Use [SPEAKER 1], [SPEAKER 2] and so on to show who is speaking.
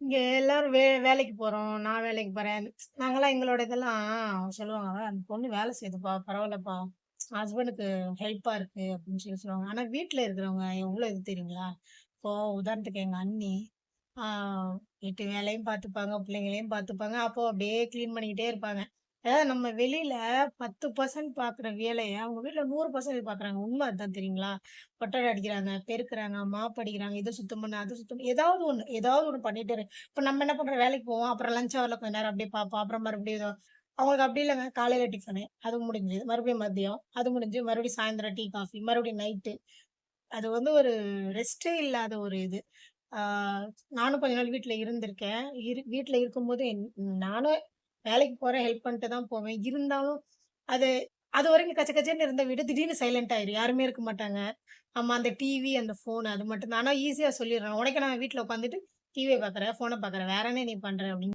[SPEAKER 1] இங்க எல்லாரும் வேலைக்கு போறோம். நான் வேலைக்கு போறேன். நாங்கலாம் எங்களோட இதெல்லாம் சொல்லுவாங்க, "அந்த பொண்ணு வேலை செய்யுதுப்பா, பரவாயில்லப்பா. ஹஸ்பண்டுக்கு ஹெல்ப்பா இருக்கு." அப்படின்னு சொல்லுவாங்க. ஆனா வீட்ல இருக்கிறவங்க எவ்வளோ இது தெரியுங்களா? இப்போ உதாரணத்துக்கு எங்க அண்ணி, ஆ வீட்டு வேலையும் பார்த்துப்பாங்க, பிள்ளைங்களையும் பார்த்துப்பாங்க. அப்போ அப்படியே கிளீன் பண்ணிக்கிட்டே இருப்பாங்க. அதாவது நம்ம வெளியில 10% பார்க்குற வேலைய அவங்க வீட்ல 100% பார்க்குறாங்க. உண்ம அதான் தெரியுங்களா? ஒட்டடை அடிக்கிறாங்க, பெருக்குறாங்க, மாப் அடிக்கிறாங்க, இத சுத்தம் பண்ணு, அத சுத்தம் பண்ணு ஏதாவது ஒண்ணு பண்ணிட்டே இப்ப நம்ம என்ன பண்றோம் வேலைக்கு போவோம். அப்புறம் லஞ்ச் ஹவர்ல கொஞ்ச நேரம் அப்படியே பார்ப்போம். அப்புறம் மறுபடியும் அவங்களுக்கு அப்படி இல்லங்க. காலையில டிஃபனு, அது முடிஞ்சுது. மறுபடியும் மதியம், அது முடிஞ்சு மறுபடியும் சாயந்தரம் டீ, காஃபி, மறுபடியும் நைட்டு. அது வந்து ஒரு ரெஸ்ட்டே இல்லாத ஒரு இது. ஆ நானும் கொஞ்ச நாள் வீட்ல இருந்திருக்கேன். வீட்ல இருக்கும்போது நானும் வேலைக்கு போறேன், ஹெல்ப் பண்ணிட்டு தான் போவேன். இருந்தாலும் அது அதுவரைக்கும் கச்ச கச்சன்னு இருந்த வீடு திடீர்னு சைலண்ட் ஆயிரும். யாருமே இருக்க மாட்டாங்க. ஆமா அந்த டிவி, அந்த ஃபோன் அது மட்டும் தான். ஆனா ஈஸியா சொல்லிர்றேன். உனக்கு நான் வீட்ல உட்காந்துட்டு டிவிய பார்க்குறேன், ஃபோன பார்க்குறேன். வேற என்ன நீ பண்ற? அப்படின்னு